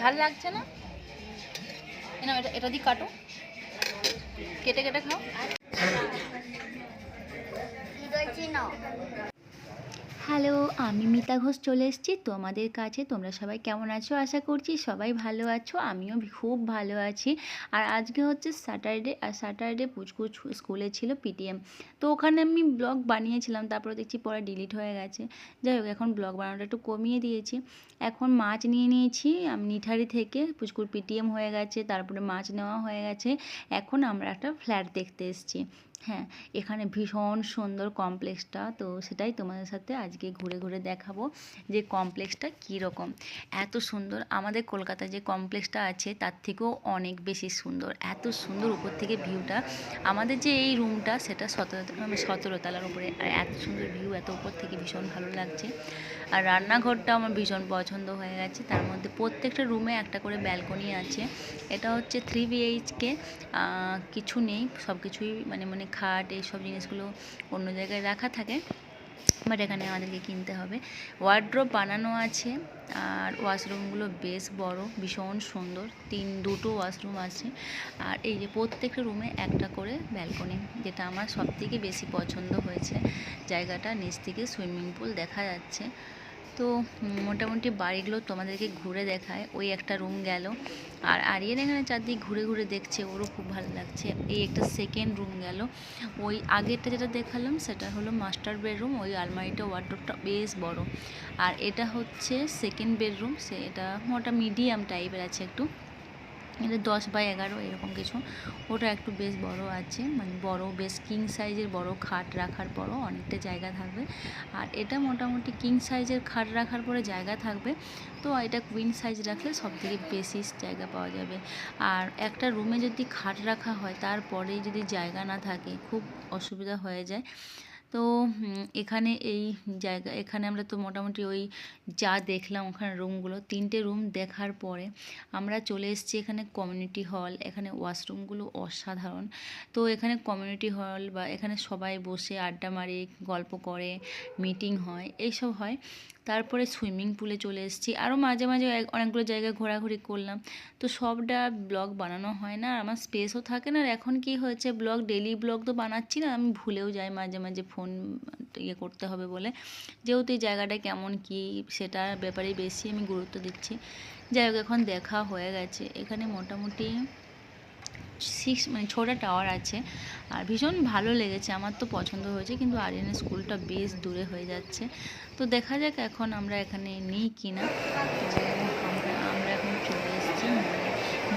ঝাল লাগছে না? না, এটা দিয়ে কাটো, কেটে কেটে খাও। হ্যালো, আমি মিতা ঘোষ চলে এসেছি তোমাদের কাছে। তোমরা সবাই কেমন আছো? আশা করছি সবাই ভালো আছো, আমিও খুব ভালো আছি। আর আজকে হচ্ছে স্যাটারডে, আর স্যাটারডে পুচকু স্কুলে ছিল পিটিএম, তো ওখানে আমি ব্লগ বানিয়েছিলাম, তারপরে দেখছি পরে ডিলিট হয়ে গেছে। যাই হোক, এখন ব্লগ বানানোটা একটু কমিয়ে দিয়েছি। এখন মাছ নিয়ে নিয়েছি আমি নিঠারি থেকে, পুচকুর পিটিএম হয়ে গেছে, তারপরে মাছ নেওয়া হয়ে গেছে। এখন আমরা একটা ফ্ল্যাট দেখতে এসেছি। হ্যাঁ, এখানে ভীষণ সুন্দর কমপ্লেক্সটা, তো সেটাই তোমাদের সাথে আজকে ঘুরে ঘুরে দেখাবো যে কমপ্লেক্সটা কীরকম। এত সুন্দর, আমাদের কলকাতায় যে কমপ্লেক্সটা আছে তার থেকেও অনেক বেশি সুন্দর, এত সুন্দর উপর থেকে ভিউটা। আমাদের যে এই রুমটা সেটা 17 তলার উপরে, আর এত সুন্দর ভিউ এত উপর থেকে ভীষণ ভালো লাগছে। আর রান্নাঘরটা আমার ভীষণ পছন্দ হয়ে গেছে, তার মধ্যে প্রত্যেকটা রুমে একটা করে ব্যালকনি আছে। এটা হচ্ছে 3 BHK, কিছু নেই, সব কিছুই মানে খাট এইসব জিনিসগুলো অন্য জায়গায় রাখা থাকে, বাট এখানে আমাদেরকে কিনতে হবে। ওয়ার্ড্রোব বানানো আছে, আর ওয়াশরুমগুলো বেশ বড়, ভীষণ সুন্দর, দুটো ওয়াশরুম আছে। আর এই যে প্রত্যেকটা রুমে একটা করে ব্যালকনি, যেটা আমার সবথেকে বেশি পছন্দ হয়েছে। জায়গাটা নিচ থেকে সুইমিং পুল দেখা যাচ্ছে। তো মোটামুটি বাড়িগুলো তোমাদেরকে ঘুরে দেখায়। ওই একটা রুম গেল, আর আরিয়ান এখানে চারদিক ঘুরে ঘুরে দেখছে, ওরও খুব ভালো লাগছে। এই একটা সেকেন্ড রুম গেল। ওই আগেরটা যেটা দেখালাম সেটা হলো মাস্টার বেডরুম, ওই আলমারিটা ওয়ার্ডরোবটা বেশ বড়। আর এটা হচ্ছে সেকেন্ড বেডরুম, এটা মিডিয়াম টাইপের আছে একটু, এটা 10x11 এরকম কিছু। ওটা একটু বেশ বড় আছে, মানে বড় বেশ কিং সাইজের বড় খাট রাখার পরও অনেকটা জায়গা থাকবে। আর এটা মোটামুটি কিং সাইজের খাট রাখার পরে জায়গা থাকবে, তো এটা কুইন সাইজ রাখলে সব থেকে বেশি জায়গা পাওয়া যাবে। আর একটা রুমে যদি খাট রাখা হয় তারপরে যদি জায়গা না থাকে খুব অসুবিধা হয়ে যায়। তো এখানে এই এখানে আমরা তো মোটামুটি ওই যা দেখলাম ওখানে রুমগুলো, 3টে রুম দেখার পরে আমরা চলে এসেছি এখানে কমিউনিটি হল। এখানে ওয়াশরুমগুলো অসাধারণ। তো এখানে কমিউনিটি হল, বা এখানে সবাই বসে আড্ডা মারে, গল্প করে, মিটিং হয়, এইসব হয়। তারপরে সুইমিং পুলে চলে এসেছি, আরও মাঝে মাঝে অনেকগুলো জায়গায় ঘোরাঘুরি করলাম। তো সবটা ব্লগ বানানো হয় না, আর আমার স্পেসও থাকে না। আর এখন কি হয়েছে, ডেলি ব্লগ তো বানাচ্ছি না, আমি ভুলেও যাই মাঝে মাঝে ফোন করতে হবে বলে, যেহেতু এই জায়গাটা কেমন কি সেটার ব্যাপারেই বেশি আমি গুরুত্ব দিচ্ছি। যাই হোক, এখন দেখা হয়ে গেছে। এখানে মোটামুটি 6টা টাওয়ার আছে, আর ভীষণ ভালো লেগেছে, আমার তো পছন্দ হয়েছে। কিন্তু আরিয়ানের স্কুলটা বেশ দূরে হয়ে যাচ্ছে, তো দেখা যাক এখন আমরা এখানে নিই কিনা। তো আমরা এখন চলে এসেছি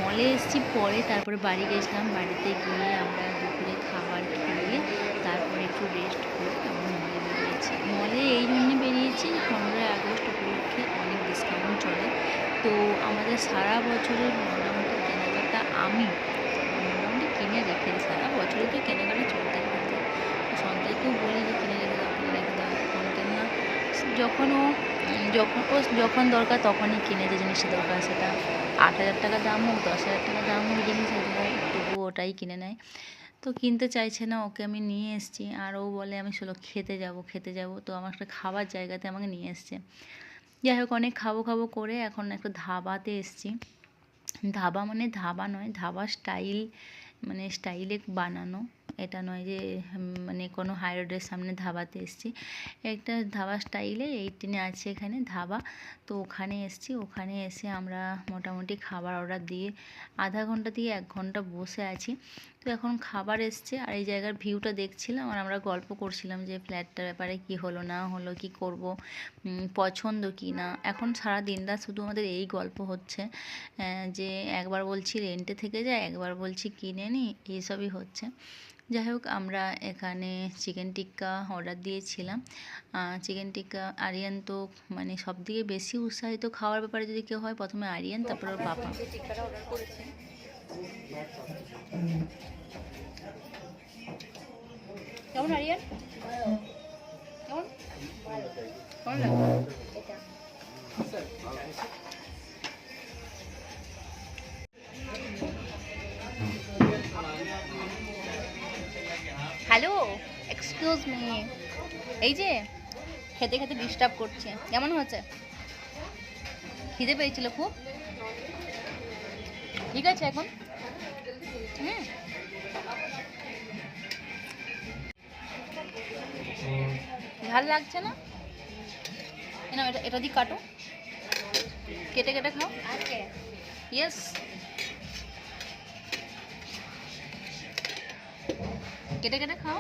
মলে এসেছি পরে, তারপরে বাড়ি গেছিলাম। বাড়িতে গিয়ে আমরা দুপুরে খাবার খেয়ে তারপরে একটু রেস্ট করে আমরা মলে বেরিয়েছি। মলে এই জন্যে বেরিয়েছি, 15ই আগস্ট উপলক্ষে অনেক ডিসকাউন্ট চলে। তো আমাদের সারা বছরের মোটামুটি কেনাকাটা আমি মোটামুটি কিনে রেখে দিই। সারা বছরে তো কেনাকাটা চলতেই থাকে। সন্তানকেও বলি যে কিনে রেখে দাও, কিনে রেখে দাও, এখন কেন না যখন দরকার তখনই কিনে, যে জিনিসটা দরকার, সেটা 8,000 টাকা দাম হোক, 10,000 টাকা দাম হোক, জিনিস তবুও ওটাই কিনে নেয়। তো কিনতে চাইছে না, ওকে আমি নিয়ে এসেছি। আর ও বলে আমি খেতে যাব, তো আমার একটা খাবার জায়গাতে আমাকে নিয়ে এসছে। যাই হোক, অনেক খাবো করে এখন একটা ধাবাতে এসেছি। ধাবা মানে ধাবা নয়, ধাবা স্টাইল, মানে স্টাইলে বানানো, এটা নয় যে মানে কোনো হাই রোডের সামনে ধাবাতে এসেছি। একটা ধাবা স্টাইলে 18-এ আছে এখানে ধাবা, তো ওখানে এসেছি। ওখানে এসে আমরা মোটামুটি খাবার অর্ডার দিয়ে আধা ঘন্টা দিয়ে 1 ঘন্টা বসে আছি। তো এখন খাবার এসছে, আর এই জায়গার ভিউটা দেখছিলাম, আর আমরা গল্প করছিলাম যে ফ্ল্যাটটার ব্যাপারে কি হলো না হলো, কি করব, পছন্দ কি না। এখন সারা দিনটা শুধু আমাদের এই গল্প হচ্ছে, যে একবার বলছি রেন্টে থেকে যায়, একবার বলছি কিনে নিই, এইসবই হচ্ছে। যাই হোক, আমরা এখানে চিকেন টিক্কা অর্ডার দিয়েছিলাম। চিকেন টিক্কা আরিয়ান তো মানে সবথেকে বেশি উৎসাহিত খাওয়ার ব্যাপারে যদি কেউ হয়, প্রথমে আরিয়ান, তারপর ওর বাবা। টিক্কাটা অর্ডার করেছে। কেমন আরিয়ান? কেমন কেমন লাগে? হ্যালো, এক্সকিউজ মি, এই যে খেতে খেতে ডিস্টার্ব করছে, কেমন হয়েছে? খিদে পেয়েছিল খুব? ঠিক আছে এখন? হুম। ঝাল লাগছে না? না, এটা এটা দিয়ে কাটো, কেটে কেটে খাও। ইয়েস, কেটে কেটে খাও।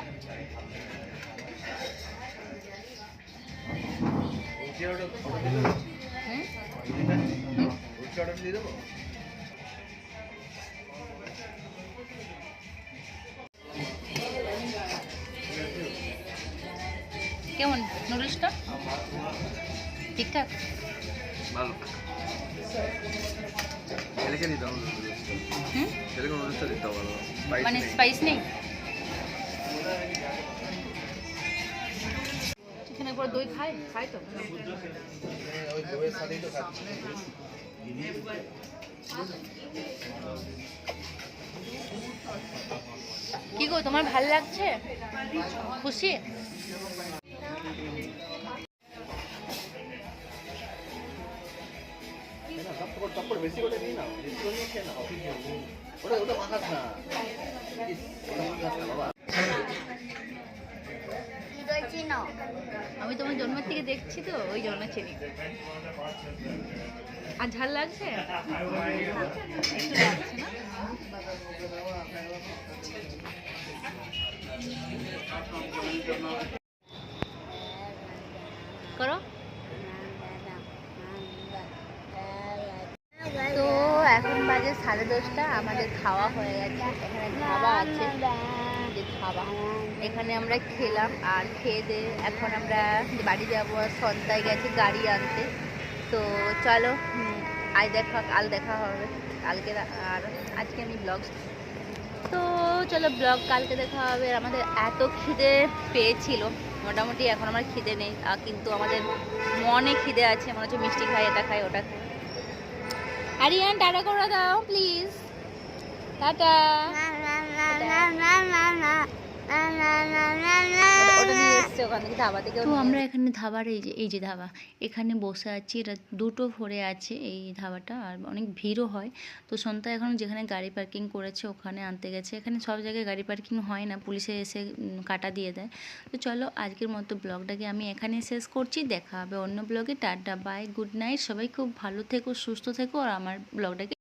কেমন নুডলসটা? ঠিকঠাক? ভালো। এলাকে দিতে হবে হুম, এরকম অনুষ্ঠান দিতে হবে ভালো মানে স্পাইস নেই? চিকেনের পর দই খায় খায় তো। ওই দইয়ের সাথেই তো খাচ্ছি। কি গো, তোমার ভাল লাগছে? খুশি? চপ্পড় বেশি করে নিই না, বেশি করে নিয়ে খেয়ে নাও। ওটা ওটা মাখাস না, ওটা মাখাস না বাবা। আমি তোমার জন্মের থেকে দেখছি তো, ওই জন্য চিনি। আর ঝাল লাগছে? একটু লাগছে না? করো। তো এখন বাজে 10:30, আমাদের খাওয়া হয়ে গেছে। এখানে ধাবা আছে, যে ধাবা, এখানে আমরা খেলাম আর খেয়ে দিয়ে এখন আমরা বাড়ি যাবো। আর সন্ধ্যায় গেছে গাড়ি আনতে। তো চলো, আজ কাল দেখা হবে কালকে। আর আজকে আমি ব্লগ, তো চলো ব্লগ কালকে দেখা হবে। আর আমাদের এত খিদে পেয়েছিল, মোটামুটি এখন আমার খিদে নেই, কিন্তু আমাদের মনে খিদে আছে। মনে হচ্ছে মিষ্টি খাই, এটা খাই, ওটা খাই। আরিয়ান টাটা করে দাও প্লিজ, টাটা। ওটা নিয়ে এসছে ওখান থেকে, ধাবা থেকে। তো আমরা এখানে ধাবার এই যে ধাবা, এখানে বসে আছি। এটা 2টো ফ্লোরে আছে এই ধাবাটা, আর অনেক ভিড়ও হয়। তো সন্ধ্যা এখন যেখানে গাড়ি পার্কিং করেছে ওখানে আনতে গেছে। এখানে সব জায়গায় গাড়ি পার্কিং হয় না, পুলিশে এসে কাটা দিয়ে দেয়। তো চলো আজকের মতো ব্লগটাকে আমি এখানে শেষ করছি। দেখা হবে অন্য ব্লগে। Tata, bye, good night. সবাই খুব ভালো থেকো, সুস্থ থেকো, আর আমার ব্লগটাকে